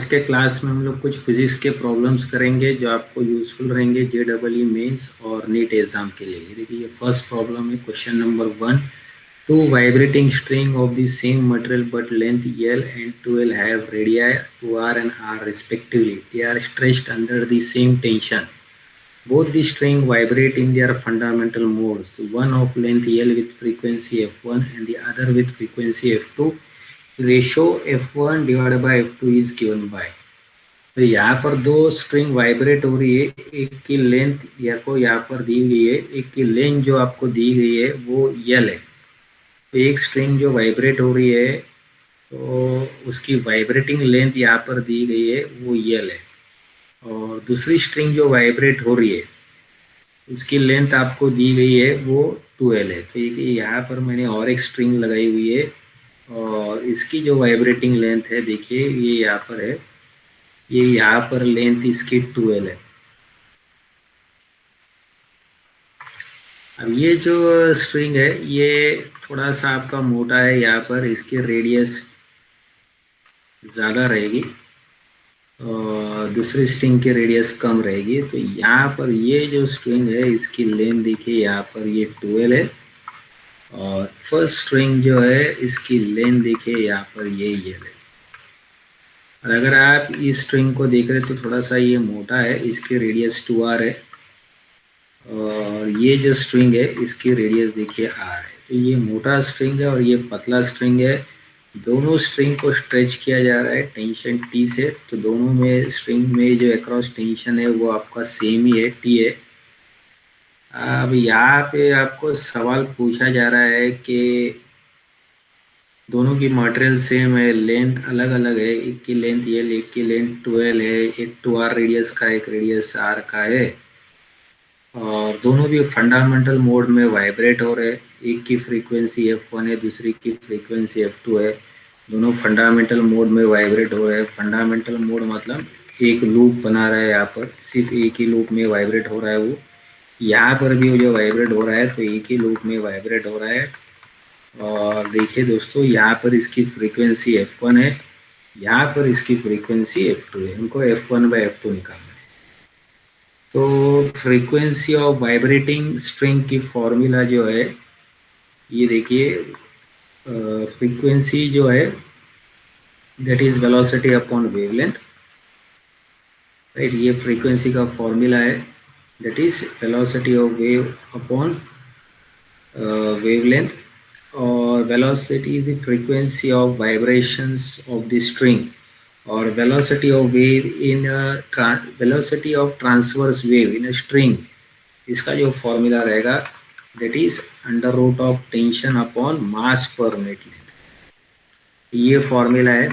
आज के क्लास में हम लोग कुछ फिजिक्स के प्रॉब्लम्स करेंगे जो आपको यूजफुल रहेंगे JEE मेंस और नीट एग्जाम के लिए। देखिए फर्स्ट प्रॉब्लम है question number 1। Two vibrating string of the same material but length L and 2L have radii 2R and R respectively. They are stretched under the same tension. Both the string vibrate in their fundamental modes, one of length L with frequency F1 and the other with frequency F2. Ratio F1 divided by F2 is given by। तो यहाँ पर दो string vibrate हो रही है, एक की length या को यहाँ पर दी गई है, एक की लेंथ जो आपको दी गई है वो L है। तो एक स्ट्रिंग जो वाइब्रेट हो रही है तो उसकी वाइब्रेटिंग लेंथ यहाँ पर दी गई है वो L है, और दूसरी स्ट्रिंग जो वाइब्रेट हो रही है उसकी लेंथ आपको दी गई है वो 2L है। तो ये यहाँ पर मैंने और एक स्ट्रिंग लगाई हुई है और इसकी जो वाइब्रेटिंग लेंथ है देखिए ये यहाँ पर है, ये यहाँ पर लेंथ इसकी 2L है। अब ये जो स्ट्रिंग है ये थोड़ा सा आपका मोटा है, यहाँ पर इसकी रेडियस ज़्यादा रहेगी और दूसरी स्ट्रिंग की रेडियस कम रहेगी। तो यहाँ पर ये जो स्ट्रिंग है इसकी लेंथ देखिए यहाँ पर ये 2L है, और फर्स्ट स्ट्रिंग जो है इसकी लेंथ देखिए यहाँ पर ये L है। और अगर आप इस स्ट्रिंग को देख रहे तो थोड़ा सा ये मोटा है, इसकी रेडियस 2R है, और ये जो स्ट्रिंग है इसकी रेडियस देखिए R है। तो ये मोटा स्ट्रिंग है और ये पतला स्ट्रिंग है, दोनों स्ट्रिंग को स्ट्रेच किया जा रहा है टेंशन T से। तो दोनों में स्ट्रिंग में जो अक्रॉस टेंशन है वो आपका सेम ही है, T है। अब यहाँ पे आपको सवाल पूछा जा रहा है कि दोनों की मटेरियल सेम है, लेंथ अलग अलग है, एक की लेंथ L एक की लेंथ 2L है, एक 2R रेडियस का एक रेडियस R का है, और दोनों भी फंडामेंटल मोड में वाइब्रेट हो रहे हैं। एक की फ्रीक्वेंसी F1 है, दूसरी की फ्रीक्वेंसी F2 है, दोनों फंडामेंटल मोड में वाइब्रेट हो रहे हैं। फंडामेंटल मोड मतलब एक लूप बना रहा है, यहाँ पर सिर्फ एक ही लूप में वाइब्रेट हो रहा है वो, यहाँ पर भी जो वाइब्रेट हो रहा है तो एक ही लूप में वाइब्रेट हो रहा है। और देखिए दोस्तों यहाँ पर इसकी फ्रीक्वेंसी F1 है, यहाँ पर इसकी फ्रीक्वेंसी F2 है, हमको F1/F2 निकालना है। तो फ्रीक्वेंसी ऑफ वाइब्रेटिंग स्ट्रिंग की फॉर्मूला जो है ये देखिए, फ्रीक्वेंसी जो है that is velocity upon wavelength, right. ये फ्रीक्वेंसी का फॉर्मूला है, that is velocity of wave upon wavelength, और velocity is the frequency of vibrations of the string, और velocity of wave in velocity of transverse wave in a string, इसका जो formula रहेगा that is under root of tension upon mass per unit length. ये formula है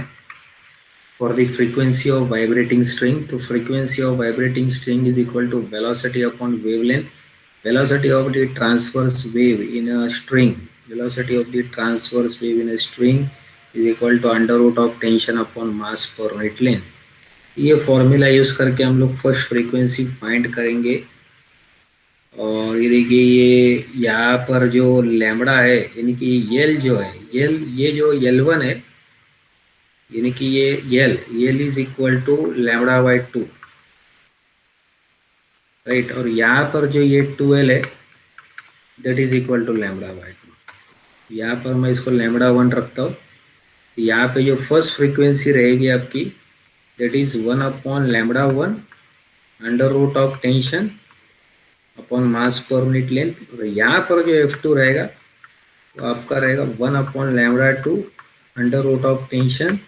for the frequency of vibrating string. तो frequency of vibrating string is equal to velocity upon wavelength, velocity of the transverse wave in a string, velocity of the transverse wave in a string is equal to under root of tension upon mass per unit length। ये formula use करके हम लोग first frequency find करेंगे। और ये देखिए ये यहाँ पर जो लैम्बडा है यानी कि L जो है, L ये जो L1 है यानी कि ये L is equal to λ/2, right. और यहाँ पर जो ये 2L है दैट इज इक्वल टू λ/2। यहाँ पर मैं इसको λ1 रखता हूँ। यहाँ पे जो फर्स्ट फ्रीक्वेंसी रहेगी आपकी that is 1 upon λ1 under root of tension upon mass per unit length, और यहाँ पर जो F2 रहेगा तो आपका रहेगा 1 upon λ2 under root of tension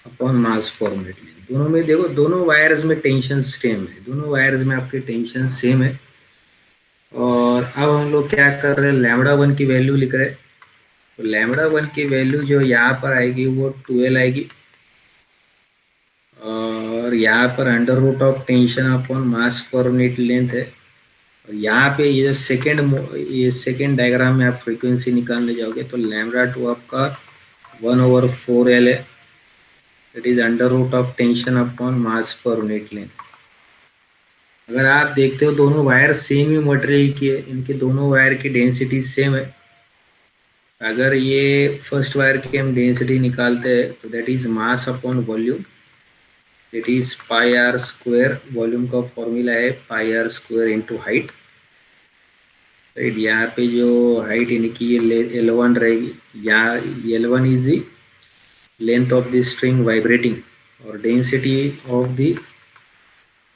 upon mass per unit length. दोनों में देखो दोनों वायर्स में टेंशन सेम है, दोनों वायर्स में आपके टेंशन सेम है। और अब हम लोग क्या कर रहे हैं, λ1 की वैल्यू लिख रहे हैं। तो λ1 की वैल्यू जो यहाँ पर आएगी वो 2L आएगी, और यहाँ पर under root of tension upon mass per unit length है। और यहाँ पे ये सेकेंड डायग्राम में आप फ्रीक्वेंसी निकालने जाओगे तो λ2 आपका 1/4L है, that is under root of tension upon mass per unit length. अगर आप देखते हो दोनों वायर सेम ही मटेरियल की है, इनके दोनों वायर की डेंसिटी सेम है। अगर ये फर्स्ट वायर की हम डेंसिटी निकालते हैं तो that is mass upon volume, it is pi R square, volume का फॉर्मूला है pi R square into height. Right, यहाँ पे जो हाइट इनकी ये L1 रहेगी, यहाँ L1 is the length of the string vibrating और density of the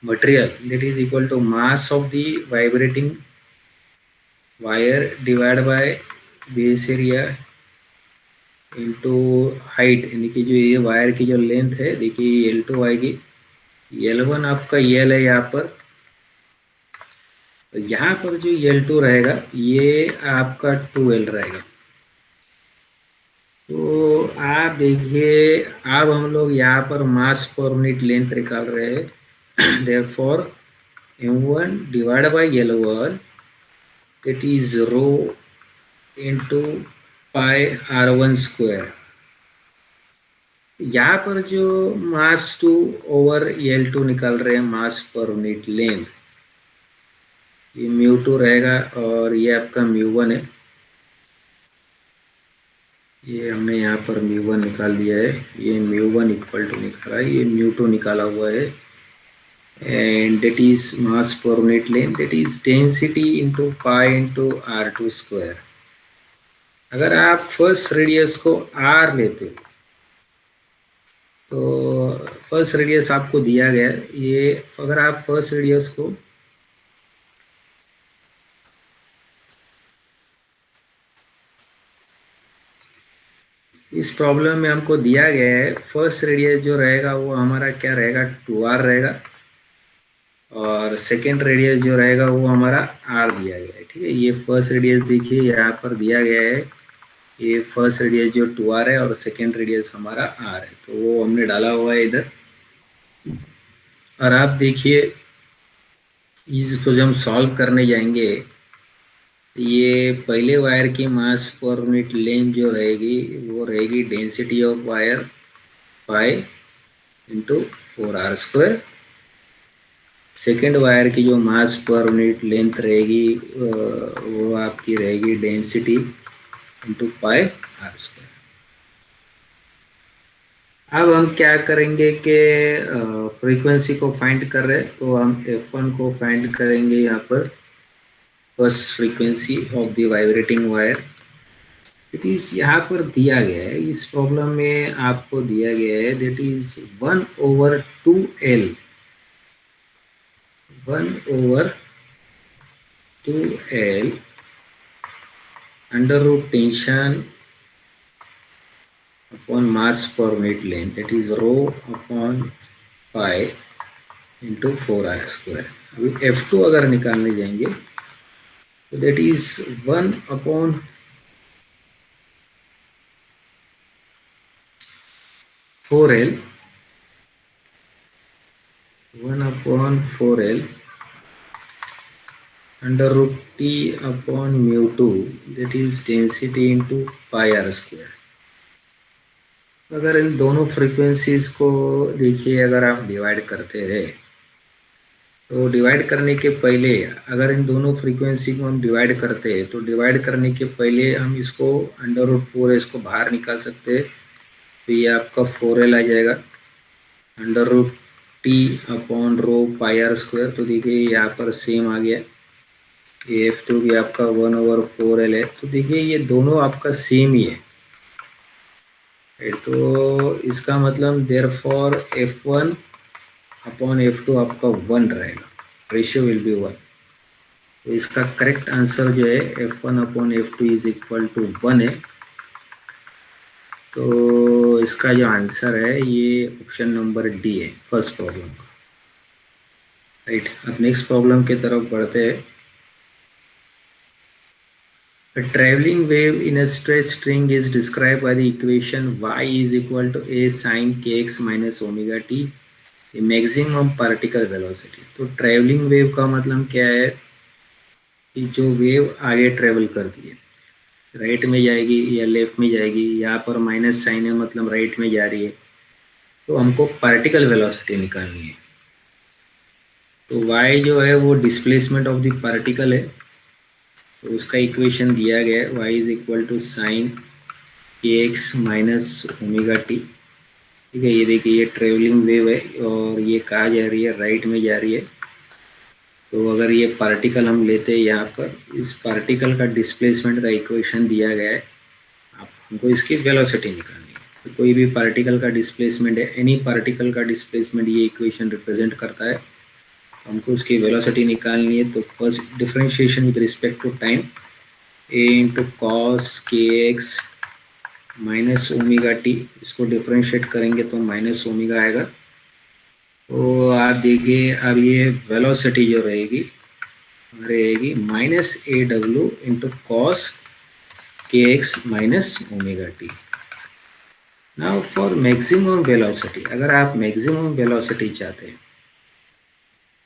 material that is equal to mass of the vibrating wire divided by base area into height, यानी कि जो ये वायर की जो लेंथ है देखिए L2 आएगी, L1 आपका L है यहाँ पर, यहाँ पर जो L2 रहेगा ये आपका 2L रहेगा। तो आप देखिए अब हम लोग यहाँ पर मास पर यूनिट लेंथ निकाल रहे हैं, therefore M1 divided by L1 that is rho into pi R1 square. यहाँ पर जो मास 2 ओवर L2 निकाल रहे हैं मास पर यूनिट लेंथ, ये μ2 रहेगा और ये आपका μ1 है, ये हमने यहाँ पर μ1 निकाल दिया है, ये μ1 इक्वल टू निकाला है, ये μ2 निकाला हुआ है, and that is mass per unit length, that is density into pi into R2 square. अगर आप फर्स्ट रेडियस को R लेते हो तो फर्स्ट रेडियस आपको दिया गया है, ये अगर आप फर्स्ट रेडियस को इस प्रॉब्लम में हमको दिया गया है, फर्स्ट रेडियस जो रहेगा वो हमारा क्या रहेगा 2R रहेगा और सेकेंड रेडियस जो रहेगा वो हमारा R दिया गया है। ठीक है, ये फर्स्ट रेडियस देखिए यहाँ पर दिया गया है, ये फर्स्ट रेडियस जो 2R है और सेकेंड रेडियस हमारा R है, तो वो हमने डाला हुआ है इधर। और आप देखिए इसको जब हम सॉल्व करने जाएंगे, ये पहले वायर की मास पर यूनिट लेंथ जो रहेगी वो रहेगी density of wire pi into 4R square. Second wire की जो मास पर यूनिट लेंथ रहेगी वो आपकी रहेगी density into pi R square. अब हम क्या करेंगे कि फ्रीक्वेंसी को फाइंड कर रहे हैं तो हम F1 को फाइंड करेंगे यहाँ पर, first frequency of the vibrating wire. It is यहाँ पर दिया गया है, इस प्रॉब्लम में आपको दिया गया है that is 1/2L, 1/2L under root tension upon mass per unit length, that is rho upon pi into 4R square. अभी F2 अगर निकालने जाएंगे तो that is 1/4L, 1/4L under root T upon μ2, that is density into pi R square. अगर इन दोनों frequencies को देखिए, अगर आप डिवाइड करते हैं तो डिवाइड करने के पहले अगर इन दोनों फ्रीक्वेंसी को हम डिवाइड करते हैं तो डिवाइड करने के पहले हम इसको अंडर रूट 4 इसको बाहर निकाल सकते हैं, तो ये आपका 4L आ जाएगा under root T upon rho pi R square. तो देखिए यहाँ पर सेम आ गया, F2 भी आपका 1/4L है, तो देखिए ये दोनों आपका सेम ही है। तो इसका मतलब देयरफॉर F1 अपॉन F2 आपका 1 रहेगा, रेशियो विल बी 1। तो इसका करेक्ट आंसर जो है F1 upon F2 is equal to 1 है। तो इसका जो आंसर है ये ऑप्शन नंबर डी है, फर्स्ट प्रॉब्लम का। राइट, अब नेक्स्ट प्रॉब्लम की तरफ बढ़ते हैं। A traveling wave in a straight string is described by the equation y is equal to a sin kx minus omega t, the maximum particle velocity। तो travelling wave का मतलब क्या है कि जो वेव आगे ट्रेवल करती है, राइट में जाएगी या लेफ्ट में जाएगी, यहाँ पर माइनस साइन है मतलब राइट में जा रही है, तो हमको पार्टिकल वेलोसिटी निकालनी है। तो y जो है वो डिस्प्लेसमेंट ऑफ द पार्टिकल है, तो उसका इक्वेशन दिया गया है y is equal to sine kx minus omega t. ठीक है। ये देखिए ये ट्रेवलिंग वेव है और ये कहाँ जा रही है, राइट में जा रही है। तो अगर ये पार्टिकल हम लेते हैं यहाँ पर, इस पार्टिकल का डिस्प्लेसमेंट का इक्वेशन दिया गया है, आप हमको इसकी वेलोसिटी निकालनी है। तो कोई भी पार्टिकल का डिस्प्लेसमेंट है, एनी पार्टिकल का डिस्प्लेसमेंट ये इक्वेशन रिप्रेजेंट करता है। हमको उसकी वेलोसिटी निकालनी है। तो first differentiation with respect to time, A into cos के एक्स माइनस ओमेगा टी, इसको डिफरेंशिएट करेंगे तो माइनस ओमेगा आएगा। तो आप देखिए अब ये वेलोसिटी जो रहेगी minus A W into cos के x minus omega T. Now for maximum velocity, अगर आप मैक्सिमम वेलोसिटी चाहते हैं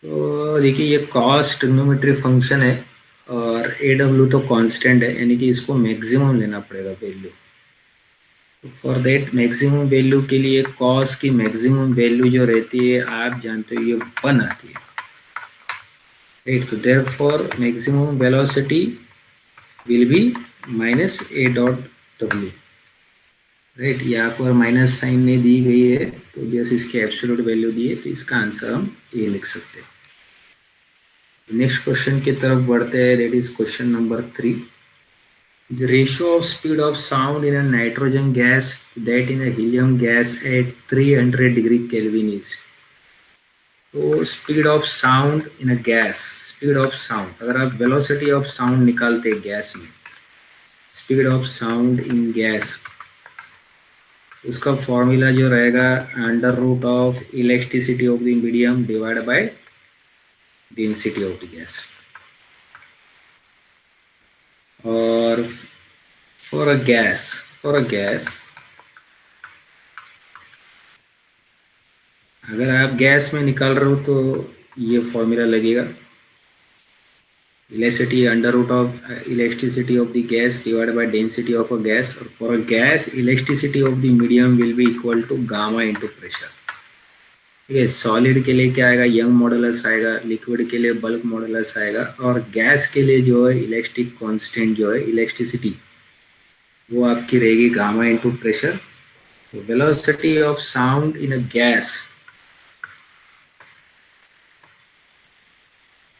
तो देखिए ये कॉस ट्रिग्नोमेट्री फंक्शन है और ए डब्ल्यू तो कांस्टेंट है, यानी कि इसको मैक्सिमम लेना पड़ेगा value. For that maximum value के लिए कॉस की मैक्सिमम वैल्यू जो रहती है आप जानते हो ये 1 आती है, राइट। तो therefore maximum velocity will be minus A dot W, right. यहाँ पर माइनस साइन नहीं दी गई है तो जैसे इसकी एब्सोल्यूट वैल्यू दी है तो इसका आंसर हम ए लिख सकते हैं। नेक्स्ट क्वेश्चन की तरफ बढ़ते हैं, that is question number 3। The ratio of speed of sound in a nitrogen gas that in a helium gas at 300 degree Kelvin is. तो speed of sound in a gas, speed of sound, अगर आप velocity of sound निकालते हैं gas में, speed of sound in gas, उसका formula जो रहेगा under root of electricity of the medium divide by density of the gas. और for a gas अगर आप गैस में निकाल रहे हो तो ये फॉर्मूला लगेगा, electricity under root of electricity of the gas divide by density of a gas. और for a gas electricity of the medium will be equal to gamma into pressure. ठीक है, सॉलिड के लिए क्या आएगा, यंग मॉडुलस आएगा, liquid के लिए बल्क मॉडुलस आएगा, और गैस के लिए जो है इलेक्ट्रिक कांस्टेंट जो है इलेक्ट्रिसिटी वो आपकी रहेगी gamma into pressure. Velocity of sound in a gas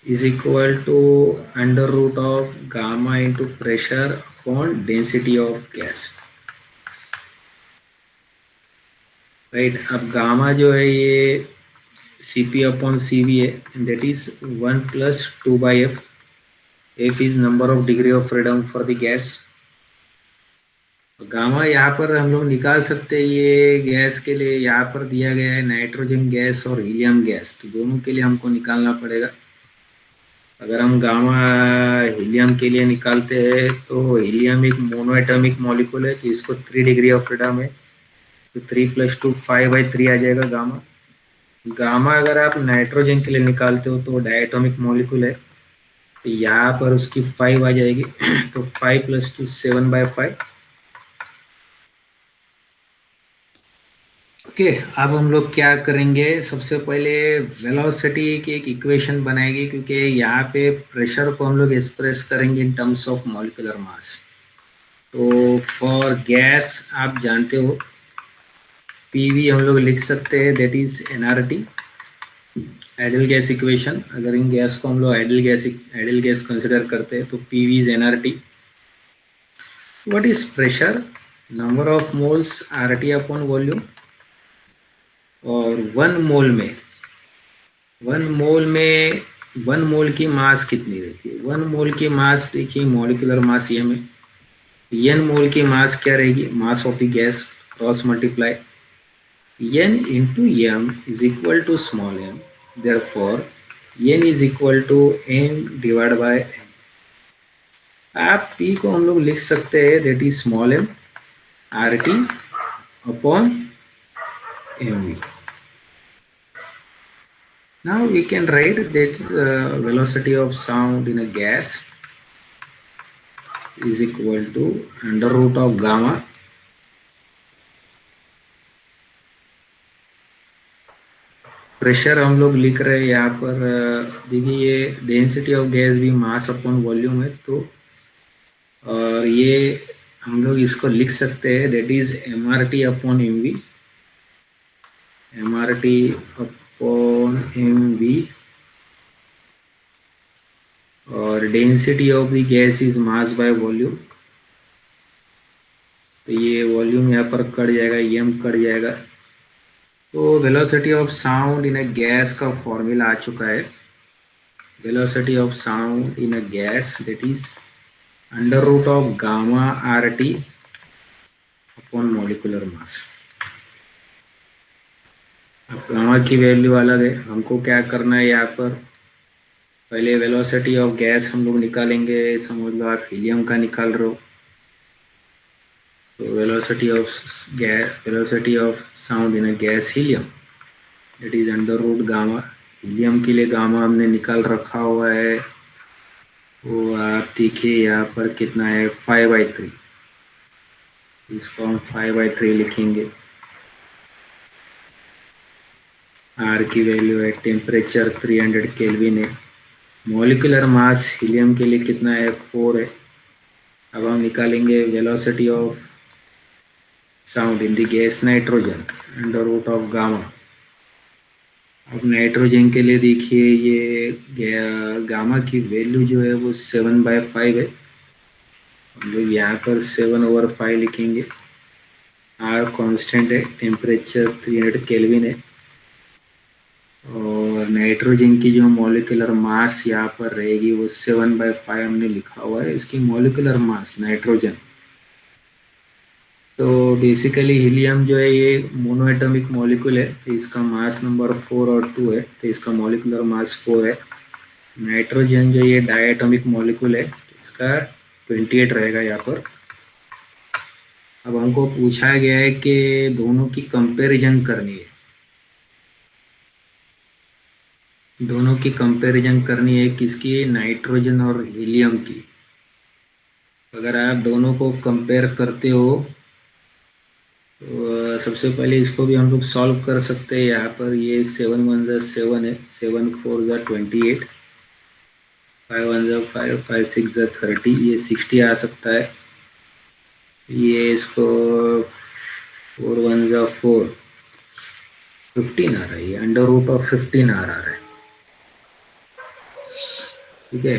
is equal to under root of gamma into pressure upon density of gas, right. अब गामा जो है ये Cp अपॉन Cv है, that is 1 plus 2 by F. F is number of degree of freedom for the gas. Gamma यहाँ पर हम लोग निकाल सकते हैं, ये गैस के लिए यहाँ पर दिया गया है नाइट्रोजन गैस और हीलियम गैस, तो दोनों के लिए हमको निकालना पड़ेगा। अगर हम गामा हीलियम के लिए निकालते हैं तो हीलियम एक मोनो एटॉमिक मॉलिक्यूल है, तो इसको 3 डिग्री ऑफ फ्रीडम है, तो 3 + 2 5/3 आ जाएगा गामा। गामा अगर आप नाइट्रोजन के लिए निकालते हो तो डायटोमिक मॉलिक्यूल है, तो यहाँ पर उसकी 5 आ जाएगी, तो 5 + 2 7/5। ओके, अब हम लोग क्या करेंगे, सबसे पहले वेलोसिटी की एक इक्वेशन बनाएंगे, क्योंकि यहाँ पे प्रेशर को हम लोग एक्सप्रेस करेंगे in terms of molecular mass. तो फॉर गैस आप जानते हो पीवी हम लोग लिख सकते हैं, that is NRT, ideal gas equation. अगर इन गैस को हम लोग आइडियल गैस कंसिडर करते हैं तो PV is NRT. What is pressure, number of moles RT upon volume. और 1 मोल की मास कितनी रहती है, 1 मोल की मास देखिए मॉलिक्यूलर मास ये में, n मोल की मास क्या रहेगी, mass of the gas cross multiply n into m is equal to small m, therefore n is equal to m divided by m। आप p को हम लोग लिख सकते हैं, that is small m RT upon mv। Now we can write that velocity of sound in a gas is equal to under root of gamma pressure हम लोग लिख रहे हैं यहाँ पर, देखिए ये डेंसिटी ऑफ गैस भी मास अपॉन वॉल्यूम है, तो और ये हम लोग इसको लिख सकते हैं, that is M R T upon M V. mRT upon mv, और density of the gas is mass by volume. तो ये वॉल्यूम यहाँ पर कट जाएगा, एम कट जाएगा। तो velocity of sound in a gas का फॉर्मूला आ चुका है। Velocity of sound in a gas that is under root of gamma R T upon molecular mass. अब गामा की वैल्यू अलग है, हमको क्या करना है यहाँ पर, पहले वेलोसिटी ऑफ गैस हम लोग निकालेंगे। समझ लो आप हीलियम का निकाल रहे हो, तो velocity of sound in a gas helium that is under root gamma. Helium के लिए गामा हमने निकाल रखा हुआ है, वो आप देखिए यहाँ पर कितना है, 5/3। इसको हम 5/3 लिखेंगे। आर की वैल्यू है, टेम्परेचर 300 केल्विन है। मॉलिकुलर मास हीलियम के लिए कितना है, 4 है। अब हम निकालेंगे velocity of sound in the gas nitrogen under root of gamma. अब नाइट्रोजन के लिए देखिए ये गामा की वैल्यू जो है वो 7/5 है। हम लोग यहाँ पर 7/5 लिखेंगे। आर कांस्टेंट है, टेम्परेचर 300 केल्विन है, और नाइट्रोजन की जो मॉलिकुलर मास यहाँ पर रहेगी वो 7/5 हमने लिखा हुआ है, इसकी मॉलिकुलर मास नाइट्रोजन। तो बेसिकली हीलियम जो है ये मोनोएटॉमिक मॉलिक्यूल है, तो इसका मास नंबर 4 और 2 है, तो इसका मॉलिकुलर मास 4 है। नाइट्रोजन जो ये डायटॉमिक मॉलिक्यूल है, तो इसका 28 रहेगा यहाँ पर। अब हमको पूछा गया है कि दोनों की कंपैरिजन करनी है, दोनों की कंपैरिजन करनी है किसकी, नाइट्रोजन और हीलियम की। अगर आप दोनों को कंपेयर करते हो तो सबसे पहले इसको भी हम लोग सॉल्व कर सकते हैं। यहाँ पर ये 7 1 7 है, 7 4 28, 5 1 5, 5 6 30, ये 60 आ सकता है। ये इसको 4 1 4, 15 आ रहा है, ये अंडर रूट ऑफ 15 आ रहा है। ठीक है,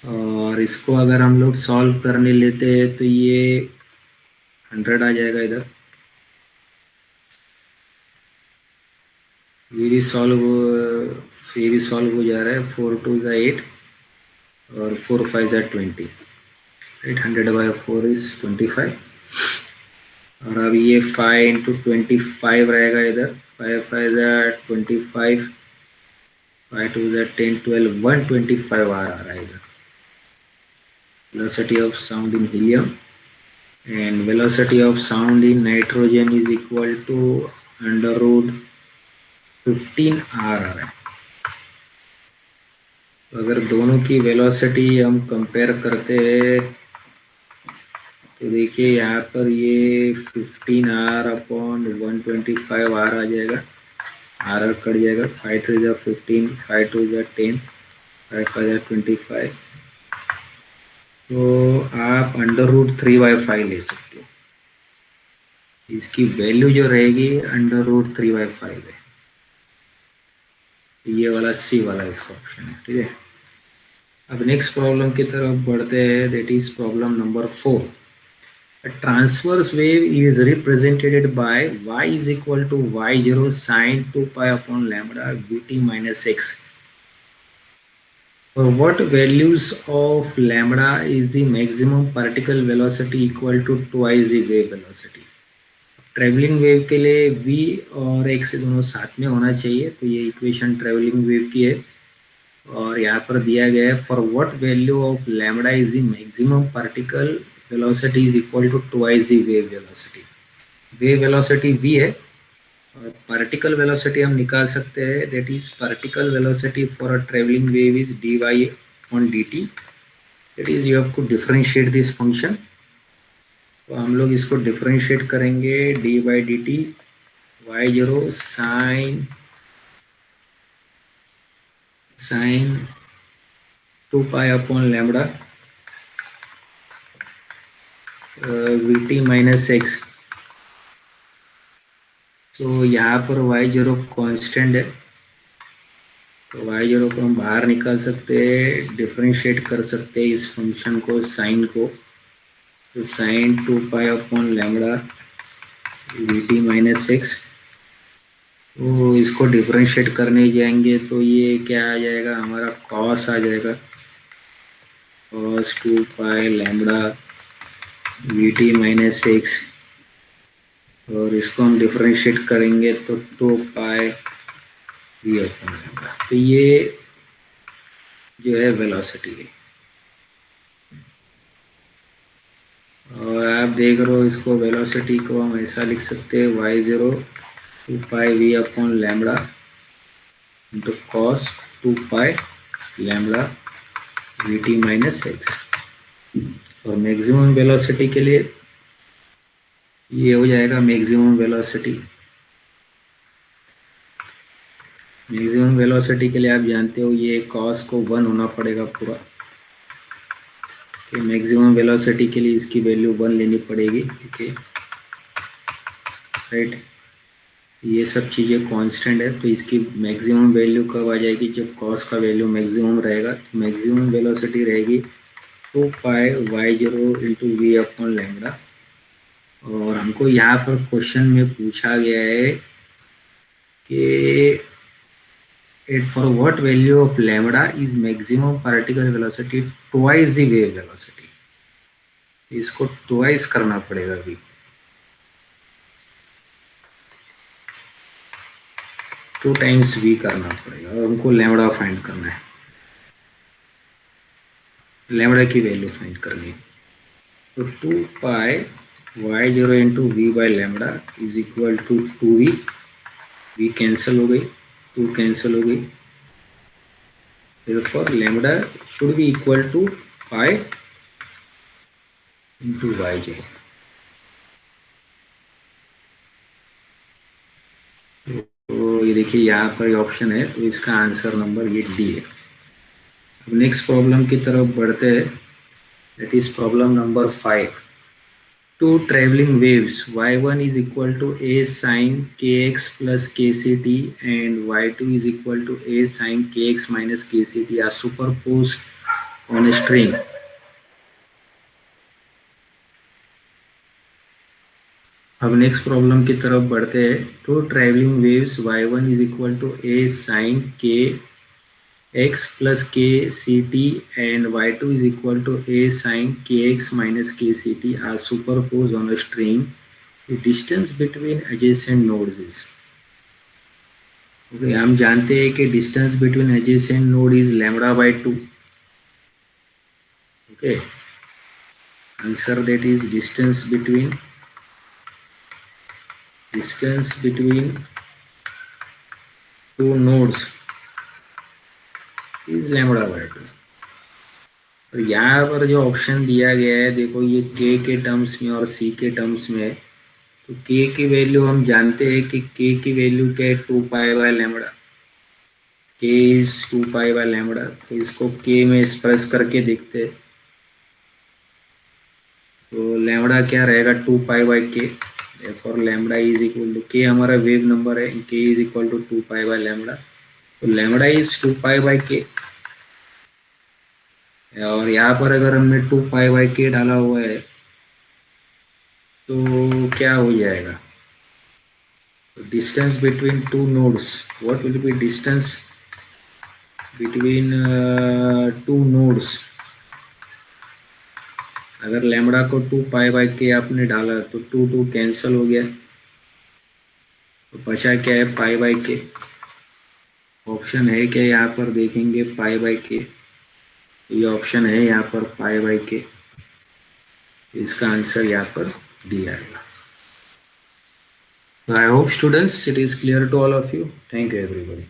और इसको अगर हम लोग सॉल्व करने लेते हैं तो ये 100 आ जाएगा इधर। ये भी सॉल्व हो जा रहा है। 4 2 8 और 4 5 20, 800/4 इज 25। और अब ये 5 इंटू 25 रहेगा इधर, 5 5 25, 5 2 10 12, 125 आ रहा है इधर velocity of sound in helium, and velocity of sound in nitrogen is equal to under root 15 r आ रहा है। तो अगर दोनों की वेलोसिटी हम कंपेयर करते हैं तो देखिए यहाँ पर ये 15r/125 r आ जाएगा, r कट जाएगा, 5 3 15, 5 2 10, 5 5 25। तो आप अंडर रूट 3/5 ले सकते हो, इसकी वैल्यू जो रहेगी अंडर रूट 3/5 है। ये वाला सी वाला इसका ऑप्शन है। ठीक है, अब नेक्स्ट प्रॉब्लम की तरफ बढ़ते हैं, that is problem number 4। A transverse wave is represented by y is equal to y0 sine 2 pi upon lambda vt minus x. For what values of lambda is the maximum particle velocity equal to twice the wave velocity? Travelling wave के लिए v और x दोनों साथ में होना चाहिए, तो ये इक्वेशन ट्रेवलिंग वेव की है। और यहाँ पर दिया गया है for what value of lambda is the maximum particle velocity is equal to twice the wave velocity. Wave velocity v है, और पार्टिकल वेलोसिटी हम निकाल सकते हैं, that is particle velocity for a travelling wave is dy/dt। That is you have to differentiate this function. तो हम लोग इसको डिफरेंशिएट करेंगे, d/dt y0 sine 2 pi upon lambda vt minus x तो यहाँ पर y0 कांस्टेंट है, तो y0 को हम बाहर निकाल सकते हैं, डिफरेंशिएट कर सकते हैं इस फंक्शन को, साइन को। तो sine 2 pi upon lambda V T minus x, तो इसको डिफरेंशिएट करने जाएंगे तो ये क्या आ जाएगा, हमारा कॉस आ जाएगा, cos 2 pi lambda V T minus x, और इसको हम डिफरेंशिएट करेंगे तो 2 पाई वी अपॉन लैम्बडा। तो ये जो है वेलोसिटी है, और आप देख रहे हो इसको, वेलोसिटी को हम ऐसा लिख सकते हैं y0 2 pi V upon lambda into cos 2 pi lambda V T minus x. और मैक्सिमम वेलोसिटी के लिए ये हो जाएगा मैक्सिमम वेलोसिटी। मैक्सिमम वेलोसिटी के लिए आप जानते हो ये कॉस को 1 होना पड़ेगा पूरा, कि मैक्सिमम वेलोसिटी के लिए इसकी वैल्यू 1 लेनी पड़ेगी। ओके राइट, ये सब चीज़ें कांस्टेंट है, तो इसकी मैक्सिमम वैल्यू कब आ जाएगी, जब कॉस का वैल्यू मैक्सिमम रहेगा। तो मैक्सिमम वेलोसिटी रहेगी 2 pi y0 into V upon lambda. और हमको यहाँ पर क्वेश्चन में पूछा गया है कि at for what value of lambda is maximum particle velocity twice the wave velocity. इसको ट्वाइस करना पड़ेगा अभी, 2 टाइम्स v करना पड़ेगा, और हमको लैम्बडा फाइंड करना है, लैम्बडा की वैल्यू फाइंड करनी है। तो 2 pi y0 into V by lambda is equal to 2v, v cancel हो गई, 2 कैंसिल हो गई, therefore lambda should be equal to pi into y0। तो ये देखिए यहाँ पर ऑप्शन है, तो इसका आंसर नंबर ये डी है। अब नेक्स्ट प्रॉब्लम की तरफ बढ़ते हैं, that is problem number 5। Two traveling waves y1 is equal to a sin kx plus kct and y2 is equal to a sin kx minus kct are superposed on a string। अब next problem की तरफ बढ़ते हैं। Two travelling waves y1 is equal to a sin k x plus k c t and y2 is equal to a sin kx minus k c t are superposed on a string। The distance between adjacent nodes is, okay, हम जानते हैं कि distance between adjacent node is lambda by 2। okay, answer that is distance between two nodes is lambda by 2। और यहाँ पर जो option दिया गया है, देखो ये k के टर्म्स में और c के टर्म्स में है। तो k की वैल्यू हम जानते हैं कि k की वैल्यू क्या है, 2 pi by lambda, k is 2 pi by lambda. तो इसको k में एक्सप्रेस करके देखते हैं, तो लैम्बडा क्या रहेगा, 2 pi by k, therefore lambda is equal to, k हमारा वेव नंबर है, k is equal to 2 pi by lambda, तो lambda is 2 pi by k। और यहाँ पर अगर हमने 2 पाई बाय k डाला हुआ है तो क्या हो जाएगा, distance between two nodes, what will be distance between two nodes. अगर लैम्बडा को 2 पाई बाय k आपने डाला तो 2 कैंसिल हो गया, तो बचा क्या है, पाई बाय k। ऑप्शन है क्या यहाँ पर देखेंगे, पाई बाय k, ये ऑप्शन है यहाँ पर पाई बाय k, इसका आंसर यहाँ पर दिया है। I hope students it is clear to all of you. Thank you everybody.